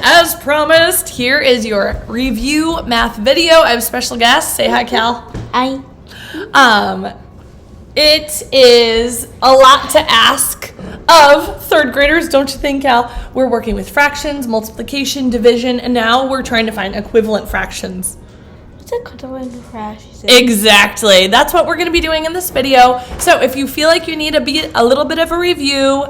as promised, here is your review math video. I have a special guest. Say hi, Cal. Hi. It is a lot to ask of third graders, don't you think, Cal? We're working with fractions, multiplication, division, and now we're trying to find equivalent fractions. What's equivalent fractions? Exactly. That's what we're going to be doing in this video. So if you feel like you need a little bit of a review,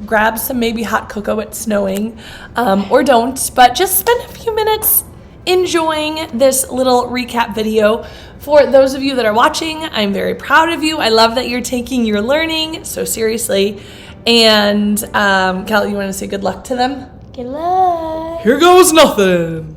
grab some maybe hot cocoa, it's snowing, or don't, but just spend a few minutes enjoying this little recap video. For those of you that are watching, I'm very proud of you. I love that you're taking your learning so seriously. And Cal, you want to say good luck to them? Good luck. Here goes nothing.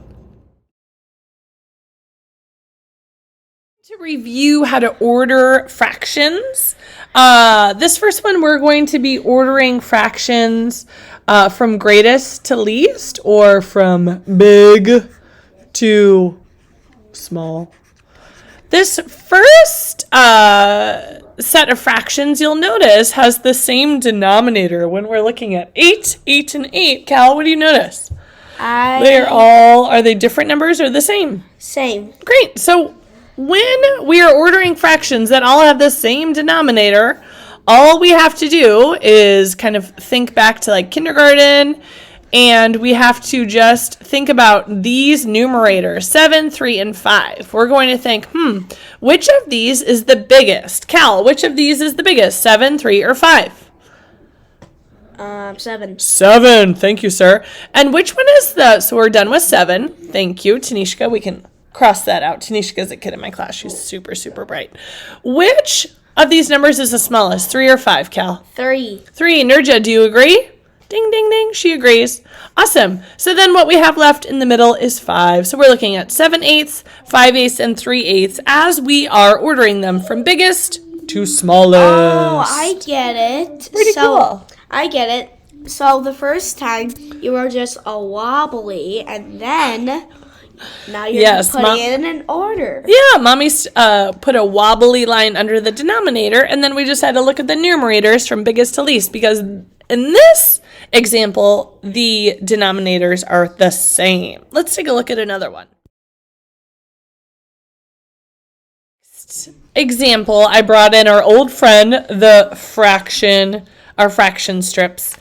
To review how to order fractions. This first one, we're going to be ordering fractions from greatest to least, or from big to small. This first set of fractions, you'll notice, has the same denominator when we're looking at 8, 8, and 8. Cal, what do you notice? Are they different numbers or the same? Same. Great. So when we are ordering fractions that all have the same denominator, all we have to do is kind of think back to like kindergarten, and we have to just think about these numerators, 7, 3, and 5. We're going to think, which of these is the biggest? Cal, which of these is the biggest, 7, 3, or 5? 7. 7, thank you, sir. And which one is so we're done with 7. Thank you, Tanishka. We can cross that out. Tanishka's a kid in my class. She's super, super bright. Which of these numbers is the smallest, 3 or 5, Cal? 3. 3. Nurja, do you agree? Ding, ding, ding. She agrees. Awesome. So then what we have left in the middle is 5. So we're looking at 7/8, 5/8, and 3/8 as we are ordering them from biggest to smallest. Oh, I get it. Pretty cool. I get it. So the first time you were just a wobbly, and then now you're putting it in an order. Yeah, Mommy put a wobbly line under the denominator, and then we just had to look at the numerators from biggest to least, because in this example, the denominators are the same. Let's take a look at another one. Next example, I brought in our old friend, our fraction strips,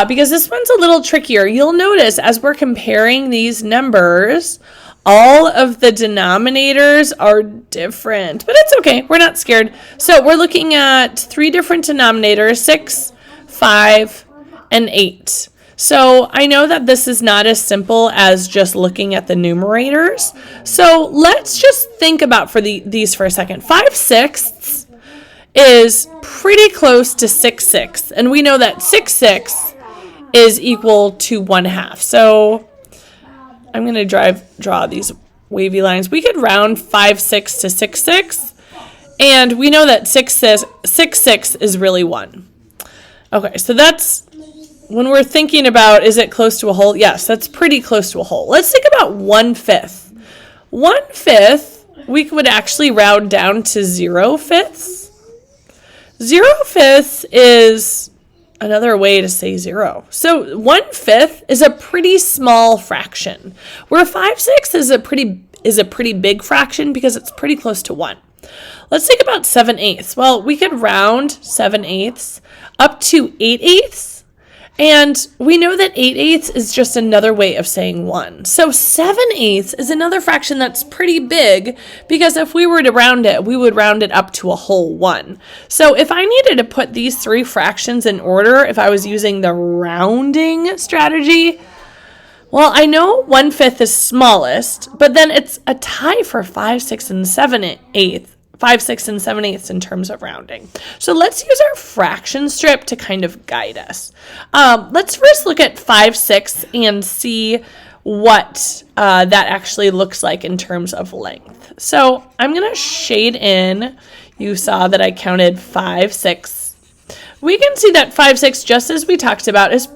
because this one's a little trickier. You'll notice as we're comparing these numbers, all of the denominators are different, but it's okay. We're not scared. So we're looking at 3 different denominators, 6, 5, and 8. So I know that this is not as simple as just looking at the numerators. So let's just think about these for a second. 5/6 is pretty close to 6/6. And we know that 6/6 is equal to 1/2. So I'm going to draw these wavy lines. We could round 5/6 to 6/6. And we know that 6/6 is really 1. Okay, so that's when we're thinking about, is it close to a whole? Yes, that's pretty close to a whole. Let's think about 1/5. 1/5, we could actually round down to 0/5. 0/5 is another way to say 0. So 1/5 is a pretty small fraction, where 5/6 is a pretty big fraction because it's pretty close to 1. Let's think about 7/8. Well, we could round 7/8 up to 8/8. And we know that 8/8 is just another way of saying 1. So 7/8 is another fraction that's pretty big, because if we were to round it, we would round it up to a whole 1. So if I needed to put these 3 fractions in order, if I was using the rounding strategy, well, I know 1/5 is smallest, but then it's a tie for 5, 6, and 7/8. 5, 6, and 7/8 in terms of rounding. So let's use our fraction strip to kind of guide us. Let's first look at 5/6 and see what that actually looks like in terms of length. So I'm going to shade in. You saw that I counted 5/6. We can see that 5/6, just as we talked about, is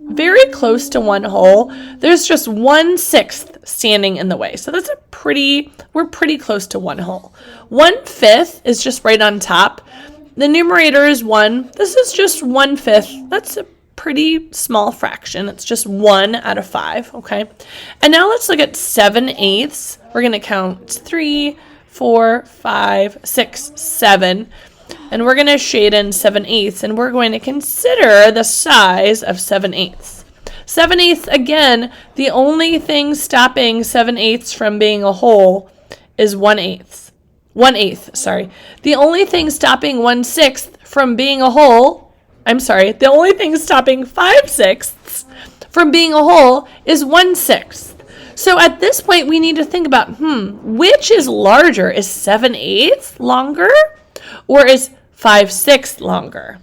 very close to 1 whole. There's just 1/6 standing in the way. So that's we're pretty close to 1 whole. 1/5 is just right on top. The numerator is 1. This is just 1/5. That's a pretty small fraction. It's just 1 out of 5, okay? And now let's look at 7/8. We're going to count 3, 4, 5, 6, 7. And we're going to shade in 7/8, and we're going to consider the size of 7/8. 7/8, again, the only thing stopping 7/8 from being a whole is 1/8. 1/8, sorry. The only thing stopping 1/6 from being a whole, the only thing stopping 5/6 from being a whole is 1/6. So at this point, we need to think about, which is larger? Is 7/8 longer, or is 5/6 longer?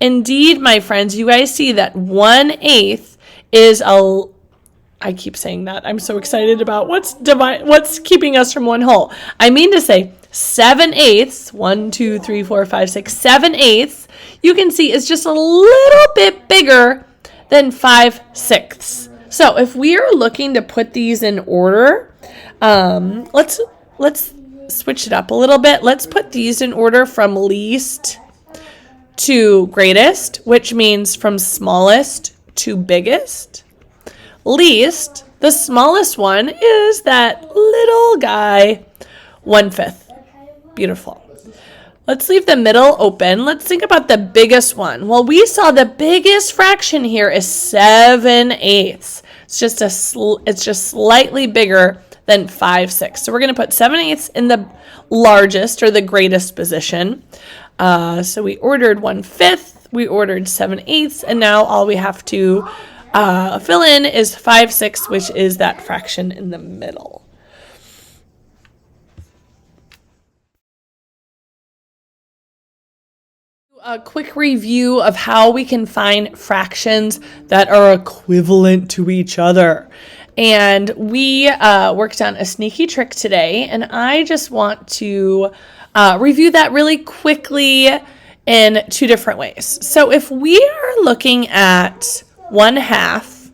Indeed, my friends, you guys see that 1/8 is I keep saying that. I'm so excited about what's keeping us from one whole. I mean to say 7/8, 1, 2, 3, 4, 5, 6, 7/8, you can see is just a little bit bigger than 5/6. So if we are looking to put these in order, let's switch it up a little bit. Let's put these in order from least to greatest, which means from smallest to biggest. Least, the smallest one, is that little guy, 1/5. Beautiful. Let's leave the middle open. Let's think about the biggest one. Well, we saw the biggest fraction here is 7/8. It's just slightly bigger than 5/6. So we're going to put 7/8 in the largest or the greatest position. So we ordered 1/5. We ordered 7/8, and now all we have to fill in is 5/6, which is that fraction in the middle. A quick review of how we can find fractions that are equivalent to each other. And we worked on a sneaky trick today, and I just want to review that really quickly in 2 different ways. So if we are looking at 1/2,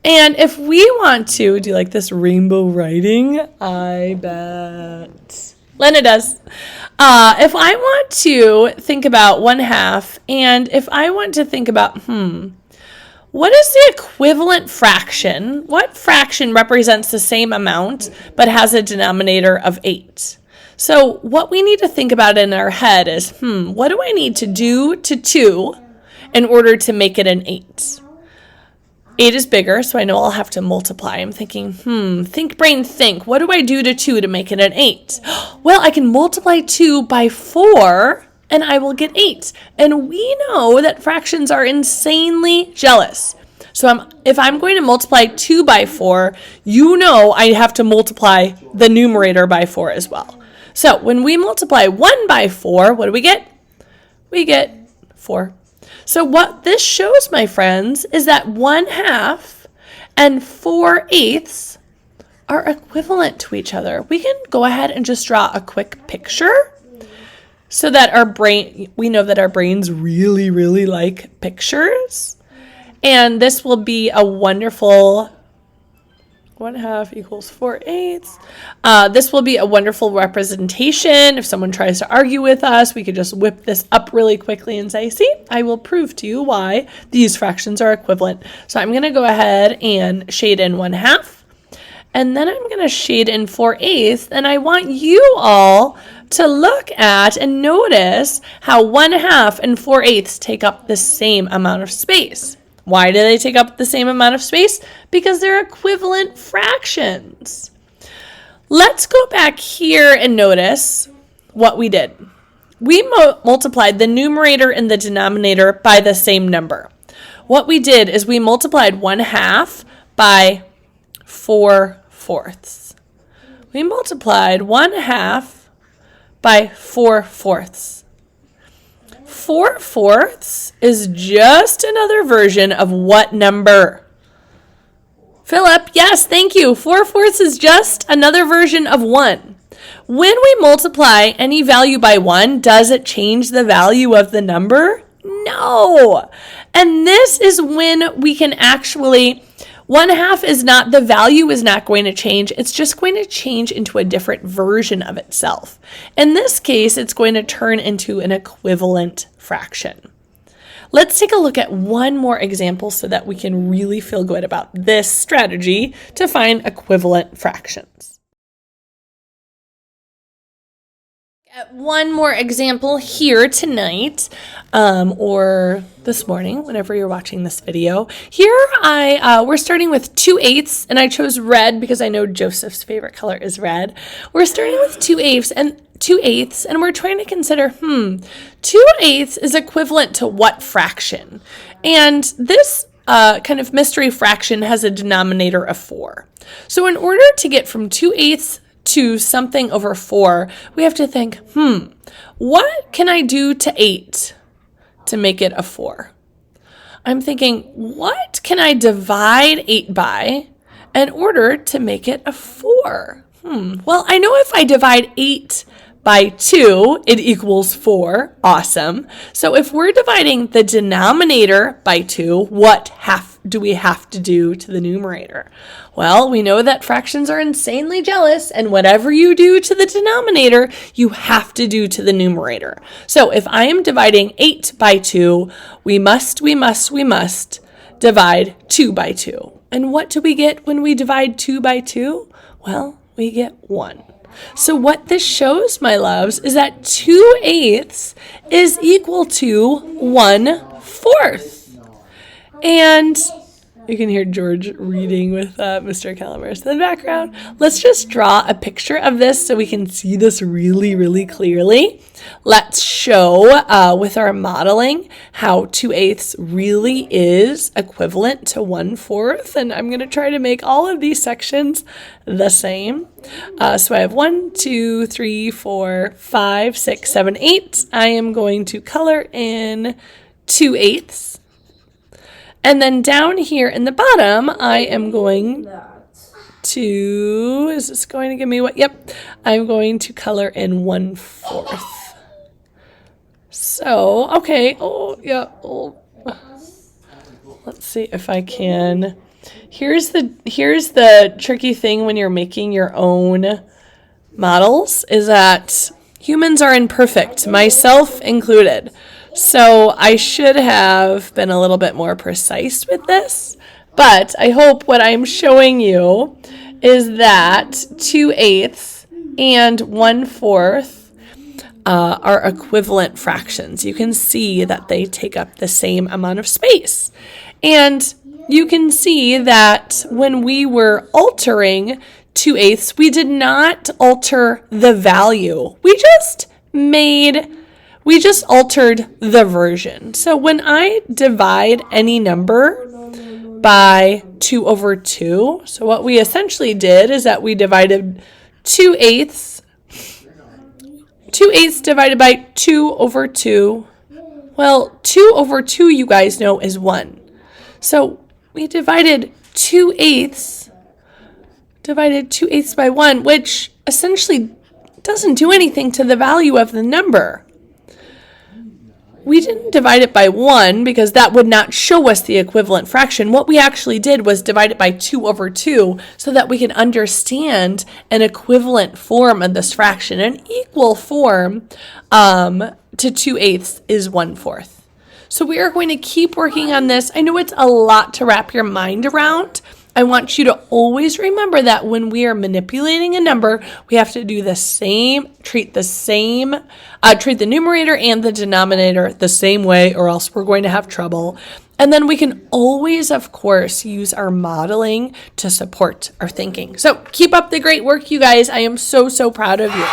and if we want to do like this rainbow writing, I bet Lena does. If I want to think about 1/2, and if I want to think about, what is the equivalent fraction? What fraction represents the same amount but has a denominator of 8? So what we need to think about in our head is, what do I need to do to 2 in order to make it an 8? 8 is bigger, so I know I'll have to multiply. I'm thinking, think brain think. What do I do to 2 to make it an 8? Well, I can multiply 2 by 4, and I will get 8. And we know that fractions are insanely jealous. So if I'm going to multiply 2 by 4, you know I have to multiply the numerator by 4 as well. So when we multiply 1 by 4, what do we get? We get 4. So what this shows, my friends, is that 1/2 and 4/8 are equivalent to each other. We can go ahead and just draw a quick picture so that we know that our brains really, really like pictures. And this will be a wonderful 1/2 equals 4/8. This will be a wonderful representation. If someone tries to argue with us, we could just whip this up really quickly and say, see, I will prove to you why these fractions are equivalent. So I'm going to go ahead and shade in 1/2. And then I'm going to shade in 4/8. And I want you all to look at and notice how 1/2 and 4/8 take up the same amount of space. Why do they take up the same amount of space? Because they're equivalent fractions. Let's go back here and notice what we did. We multiplied the numerator and the denominator by the same number. What we did is we multiplied 1/2 by 4/4. We multiplied 1/2 by 4/4. 4/4 is just another version of what number? Philip, yes, thank you. 4/4 is just another version of 1. When we multiply any value by 1, does it change the value of the number? No. And this is when we can actually, 1/2 is not, the value is not going to change. It's just going to change into a different version of itself. In this case, it's going to turn into an equivalent fraction. Let's take a look at one more example so that we can really feel good about this strategy to find equivalent fractions. One more example here tonight, or this morning, whenever you're watching this video. Here we're starting with 2/8, and I chose red because I know Joseph's favorite color is red. We're starting with 2/8, and we're trying to consider, 2/8 is equivalent to what fraction? And this kind of mystery fraction has a denominator of 4. So in order to get from 2/8 to something over 4, we have to think, what can I do to 8 to make it a 4? I'm thinking, what can I divide 8 by in order to make it a 4? Well, I know if I divide 8 by 2, it equals 4. Awesome. So if we're dividing the denominator by 2, what do we have to do to the numerator? Well, we know that fractions are insanely jealous, and whatever you do to the denominator, you have to do to the numerator. So if I am dividing 8 by 2, we must divide 2 by 2. And what do we get when we divide 2 by 2? Well, we get 1. So what this shows, my loves, is that 2/8 is equal to 1/4. And you can hear George reading with Mr. Calamar's in the background. Let's just draw a picture of this so we can see this really, really clearly. Let's show with our modeling how 2/8 really is equivalent to 1/4. And I'm going to try to make all of these sections the same. So I have 1, 2, 3, 4, 5, 6, 7, 8. I am going to color in 2/8. And then down here in the bottom, I am going to, is this going to give me what? Yep, I'm going to color in 1/4. So, okay, let's see if I can. Here's the tricky thing when you're making your own models, is that humans are imperfect, myself included. So I should have been a little bit more precise with this, but I hope what I'm showing you is that 2/8 and 1/4 are equivalent fractions. You can see that they take up the same amount of space. And you can see that when we were altering 2/8, we did not alter the value. We just altered the version. So when I divide any number by 2/2, so what we essentially did is that we divided 2/8 divided by 2/2. Well, 2/2, you guys know, is 1. So we divided 2/8 by 1, which essentially doesn't do anything to the value of the number. We didn't divide it by 1 because that would not show us the equivalent fraction. What we actually did was divide it by 2/2 so that we can understand an equivalent form of this fraction. An equal form to 2/8 is 1/4. So we are going to keep working on this. I know it's a lot to wrap your mind around. I want you to always remember that when we are manipulating a number, we have to do the same, treat the numerator and the denominator the same way, or else we're going to have trouble. And then we can always, of course, use our modeling to support our thinking. So keep up the great work, you guys. I am so, so proud of you.